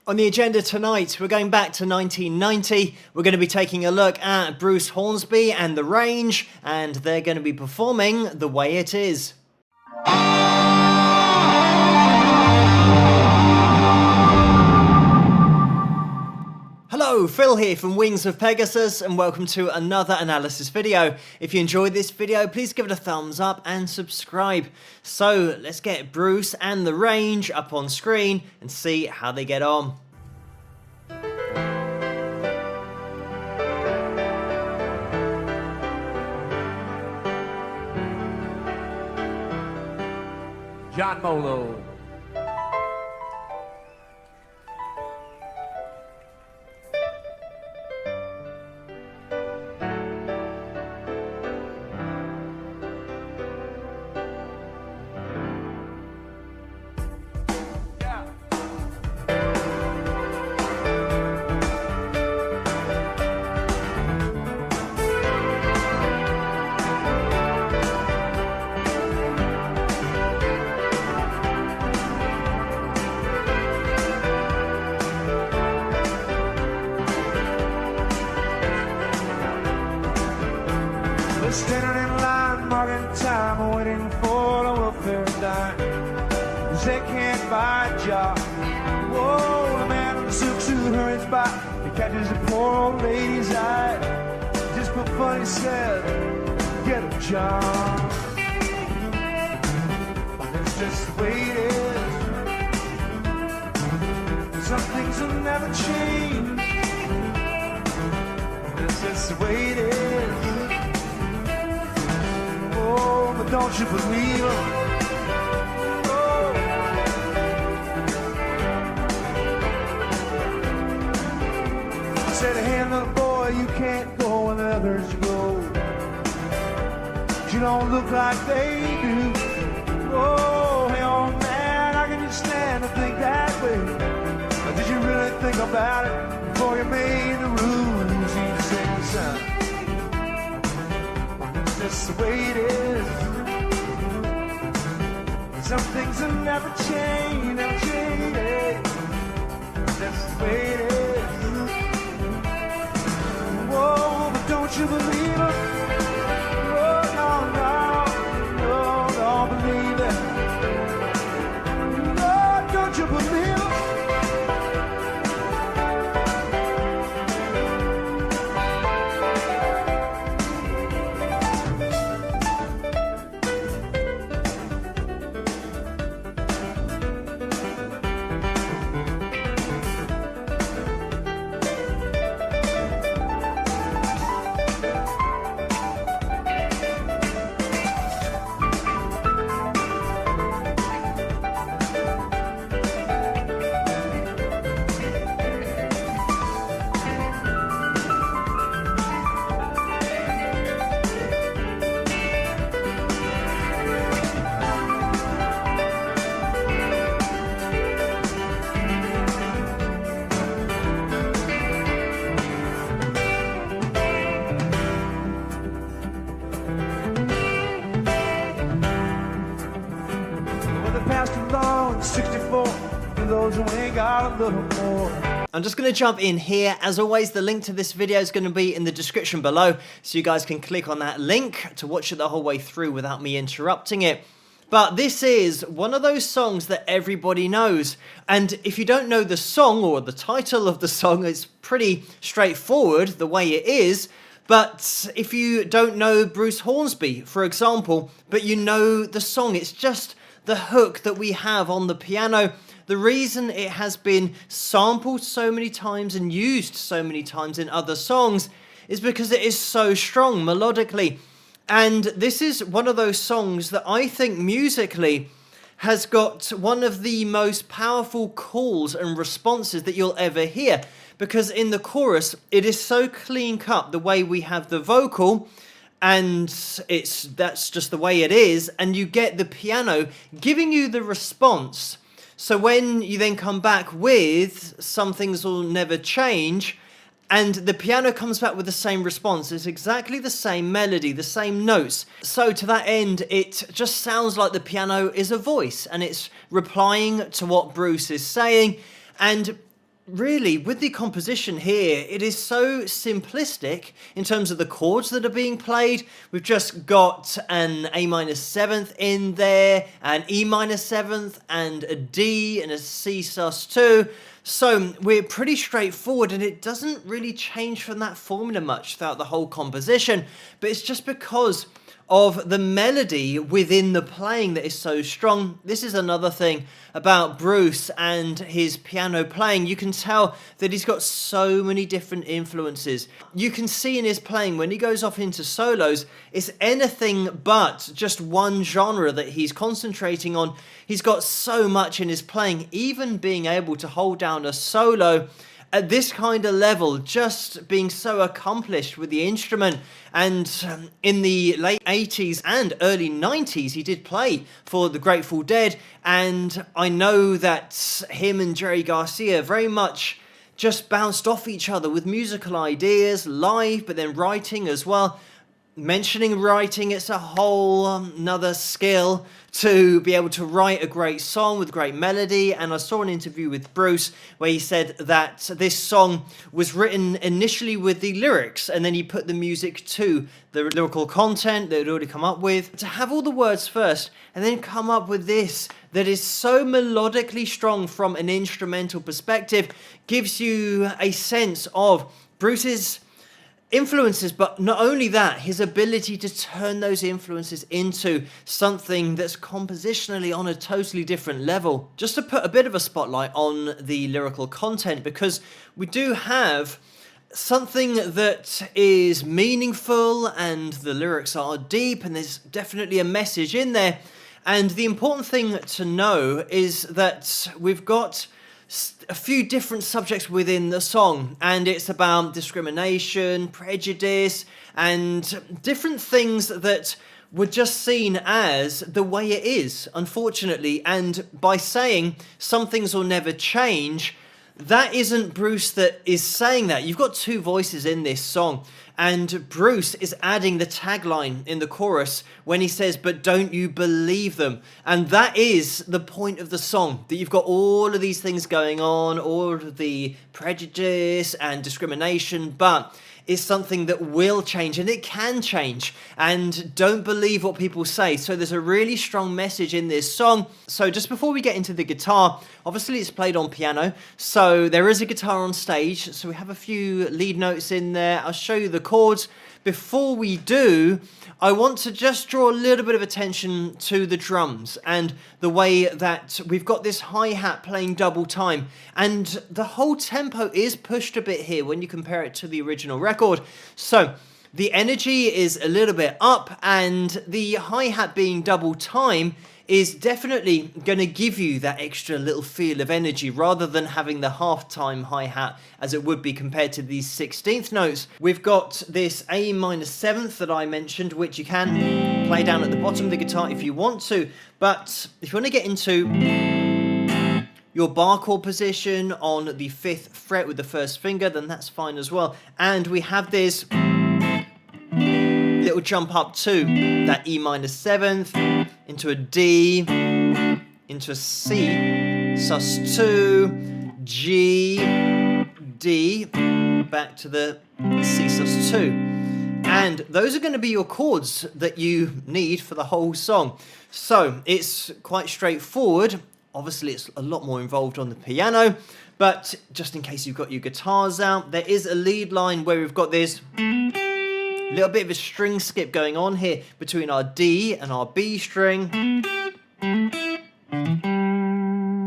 On the agenda tonight, we're going back to 1990. We're going to be taking a look at Bruce Hornsby and The Range, and they're going to be performing The Way It Is. Hello, Phil here from Wings of Pegasus, and welcome to another analysis video. If you enjoyed this video, please give it a thumbs up and subscribe. So let's get Bruce and The Range up on screen and see how they get on. John Molo. Standing in line, marking time, waiting for a welfare dime. 'Cause they can't buy a job. Whoa, the man in the silk suit hurries by. He catches a poor old lady's eye. Just for fun, he said, get a job. It's just the way it is. Some things will never change. It's just the way it is. Oh, but don't you believe him? Oh. Said, hey, little boy, you can't go when others go. You don't look like they do. Oh, hey, old man, how can you stand to think that way? Or did you really think about it before you made the rules? You sing the sun. That's the way it is. Some things will never change, never change. That's the way it is. Whoa, but don't you believe it? Oh, no, no, no, don't believe it. No, don't you believe it? I'm just going to jump in here. As always, the link to this video is going to be in the description below, so you guys can click on that link to watch it the whole way through without me interrupting it. But this is one of those songs that everybody knows, and if you don't know the song or the title of the song, it's pretty straightforward the way it is. But if you don't know Bruce Hornsby, for example, but you know the song, it's just the hook that we have on the piano. The reason it has been sampled so many times and used so many times in other songs is because it is so strong melodically. And this is one of those songs that I think musically has got one of the most powerful calls and responses that you'll ever hear. Because in the chorus, it is so clean cut, the way we have the vocal, and that's just the way it is, and you get the piano giving you the response. So when you then come back with Some Things Will Never Change, and the piano comes back with the same response, it's exactly the same melody, the same notes. So to that end, it just sounds like the piano is a voice, and it's replying to what Bruce is saying. And really, with the composition here, it is so simplistic in terms of the chords that are being played. We've just got an A minor 7th in there, an E minor 7th, and a D and a C sus2. So we're pretty straightforward, and it doesn't really change from that formula much throughout the whole composition, but it's just because of the melody within the playing that is so strong. This is another thing about Bruce and his piano playing. You can tell that he's got so many different influences. You can see in his playing when he goes off into solos, it's anything but just one genre that he's concentrating on. He's got so much in his playing, even being able to hold down a solo at this kind of level, just being so accomplished with the instrument. And in the late 80s and early 90s, he did play for the Grateful Dead, and I know that him and Jerry Garcia very much just bounced off each other with musical ideas live, but then writing as well. Mentioning writing, it's a whole another skill to be able to write a great song with great melody. And I saw an interview with Bruce where he said that this song was written initially with the lyrics, and then he put the music to the lyrical content that he'd already come up with. To have all the words first and then come up with this that is so melodically strong from an instrumental perspective gives you a sense of Bruce's influences, but not only that, his ability to turn those influences into something that's compositionally on a totally different level. Just to put a bit of a spotlight on the lyrical content, because we do have something that is meaningful and the lyrics are deep and there's definitely a message in there. And the important thing to know is that we've got a few different subjects within the song, and it's about discrimination, prejudice, and different things that were just seen as the way it is, unfortunately. And by saying some things will never change, that isn't Bruce that is saying that. You've got two voices in this song, and Bruce is adding the tagline in the chorus when he says, "But don't you believe them?" And that is the point of the song, that you've got all of these things going on, all of the prejudice and discrimination, but it's something that will change, and it can change, and don't believe what people say. So there's a really strong message in this song. So just before we get into the guitar, obviously it's played on piano, so there is a guitar on stage, so we have a few lead notes in there. I'll show you the chords. Before we do, I want to just draw a little bit of attention to the drums and the way that we've got this hi-hat playing double time, and the whole tempo is pushed a bit here when you compare it to the original record. So the energy is a little bit up, and the hi-hat being double time is definitely going to give you that extra little feel of energy rather than having the half-time hi-hat as it would be compared to these 16th notes. We've got this A minor 7th that I mentioned, which you can play down at the bottom of the guitar if you want to, but if you want to get into your bar chord position on the 5th fret with the first finger, then that's fine as well. And we have this little jump up to that E minor 7th, into a D, into a C, sus2, G, D, back to the C sus2. And those are going to be your chords that you need for the whole song. So it's quite straightforward. Obviously it's a lot more involved on the piano, but just in case you've got your guitars out, there is a lead line where we've got this little bit of a string skip going on here between our D and our B string.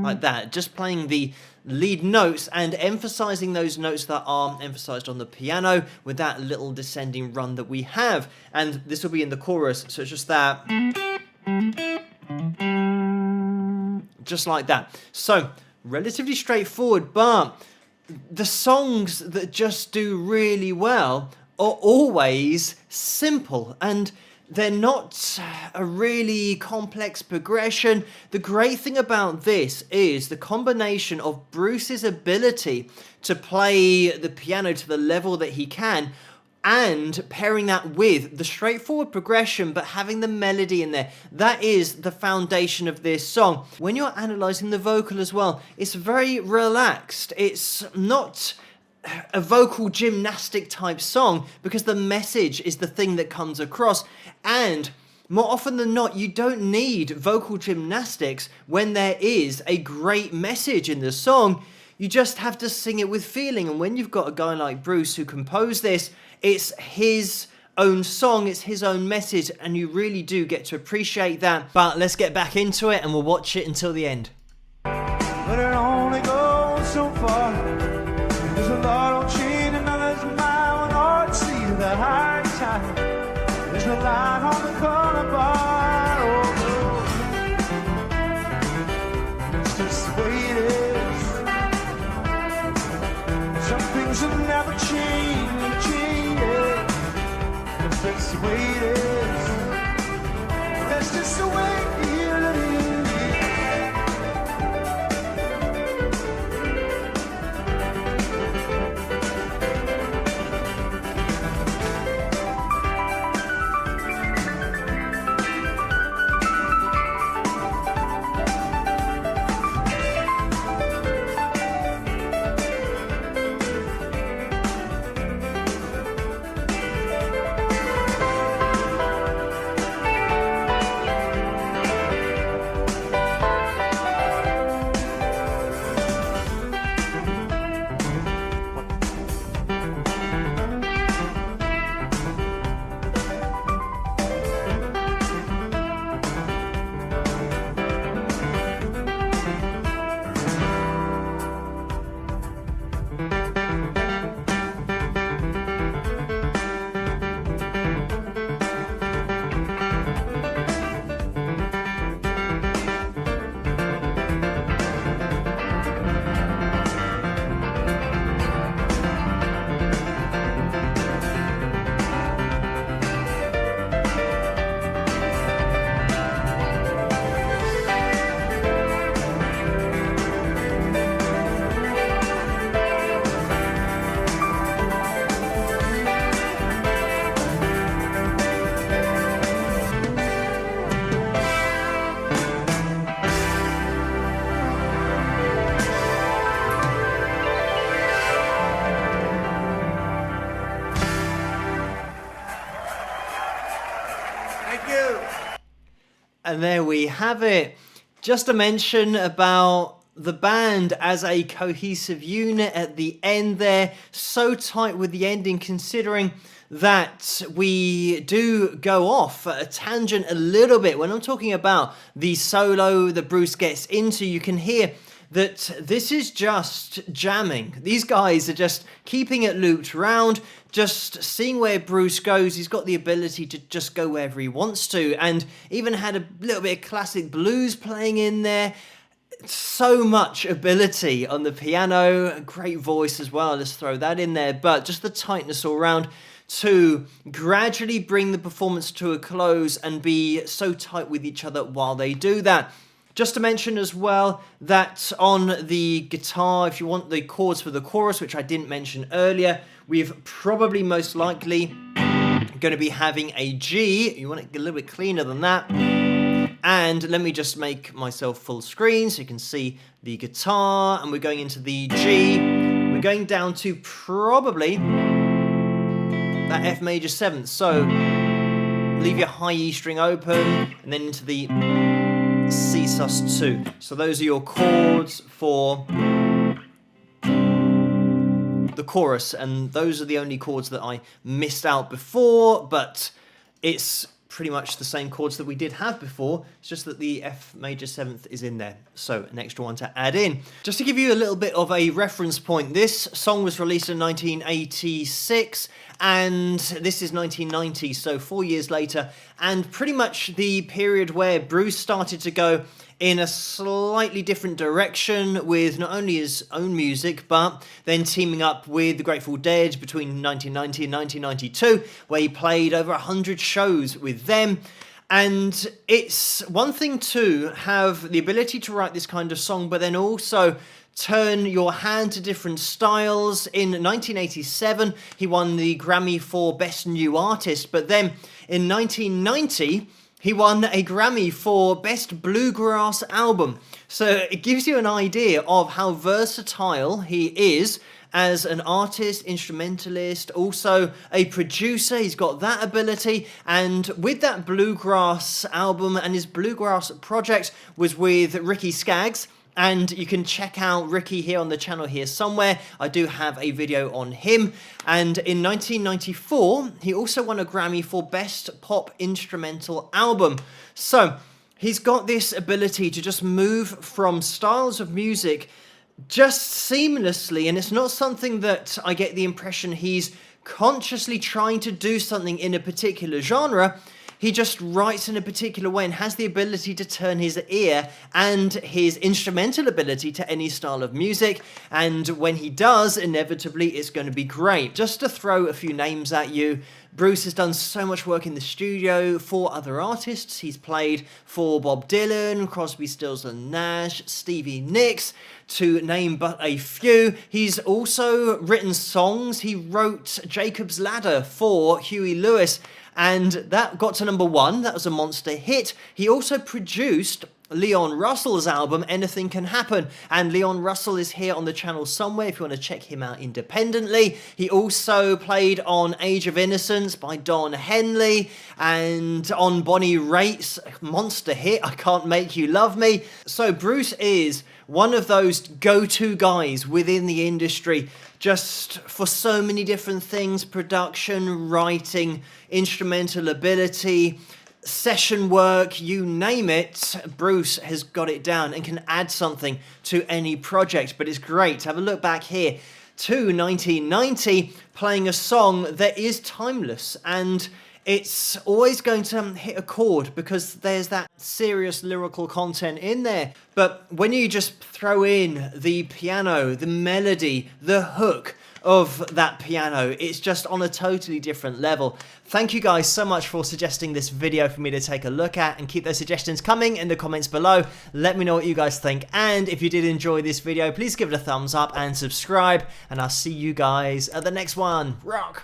Like that, just playing the lead notes and emphasizing those notes that are emphasized on the piano with that little descending run that we have. And this will be in the chorus, so it's just that. Just like that. So, relatively straightforward, but the songs that just do really well are always simple, and they're not a really complex progression. The great thing about this is the combination of Bruce's ability to play the piano to the level that he can, and pairing that with the straightforward progression, but having the melody in there. That is the foundation of this song. When you're analysing the vocal as well, it's very relaxed. It's not a vocal gymnastic type song because the message is the thing that comes across. And more often than not, you don't need vocal gymnastics when there is a great message in the song. You just have to sing it with feeling. And when you've got a guy like Bruce who composed this, it's his own song, it's his own message, and you really do get to appreciate that. But let's get back into it and we'll watch it until the end. But it only goes so far. There's a lot on chain and others mile and hard to see the high tide. There's a line on the color bar. Oh, oh. It's just the way it is. Some things will never change, change. That's the way it is. That's just the way it is. And there we have it. Just a mention about the band as a cohesive unit at the end there. So tight with the ending, considering that we do go off a tangent a little bit. When I'm talking about the solo that Bruce gets into, you can hear that this is just jamming. These guys are just keeping it looped round, just seeing where Bruce goes. He's got the ability to just go wherever he wants to, and even had a little bit of classic blues playing in there. So much ability on the piano, a great voice as well, let's throw that in there, but just the tightness all around to gradually bring the performance to a close and be so tight with each other while they do that. Just to mention as well that on the guitar, if you want the chords for the chorus, which I didn't mention earlier, we've probably most likely going to be having a G. You want it a little bit cleaner than that. And let me just make myself full screen so you can see the guitar. And we're going into the G. We're going down to probably that F major 7th. So leave your high E string open and then into the C sus2. So those are your chords for the chorus, and those are the only chords that I missed out before, but it's pretty much the same chords that we did have before. It's just that the F major 7th is in there, so an extra one to add in. Just to give you a little bit of a reference point, this song was released in 1986 and this is 1990, so 4 years later, and pretty much the period where Bruce started to go in a slightly different direction with not only his own music, but then teaming up with the Grateful Dead between 1990 and 1992, where he played over 100 shows with them. And it's one thing to have the ability to write this kind of song, but then also turn your hand to different styles. In 1987, he won the Grammy for Best New Artist, but then in 1990, he won a Grammy for Best Bluegrass Album. So it gives you an idea of how versatile he is as an artist, instrumentalist, also a producer. He's got that ability, and with that bluegrass album, and his bluegrass project was with Ricky Skaggs. And you can check out Ricky here on the channel here somewhere. I do have a video on him. And in 1994, he also won a Grammy for Best Pop Instrumental Album. So he's got this ability to just move from styles of music just seamlessly. And it's not something that I get the impression he's consciously trying to do something in a particular genre. He just writes in a particular way and has the ability to turn his ear and his instrumental ability to any style of music. And when he does, inevitably, it's going to be great. Just to throw a few names at you, Bruce has done so much work in the studio for other artists. He's played for Bob Dylan, Crosby, Stills and Nash, Stevie Nicks, to name but a few. He's also written songs. He wrote Jacob's Ladder for Huey Lewis, and that got to #1. That was a monster hit. He also produced Leon Russell's album, Anything Can Happen, and Leon Russell is here on the channel somewhere if you want to check him out independently. He also played on Age of Innocence by Don Henley, and on Bonnie Raitt's monster hit, I Can't Make You Love Me. So Bruce is one of those go-to guys within the industry, just for so many different things: production, writing, instrumental ability, session work, you name it. Bruce has got it down and can add something to any project. But it's great to have a look back here to 1990, playing a song that is timeless, and it's always going to hit a chord because there's that serious lyrical content in there. But when you just throw in the piano, the melody, the hook of that piano, it's just on a totally different level. Thank you guys so much for suggesting this video for me to take a look at, and keep those suggestions coming in the comments below. Let me know what you guys think, and if you did enjoy this video, please give it a thumbs up and subscribe, and I'll see you guys at the next one. Rock!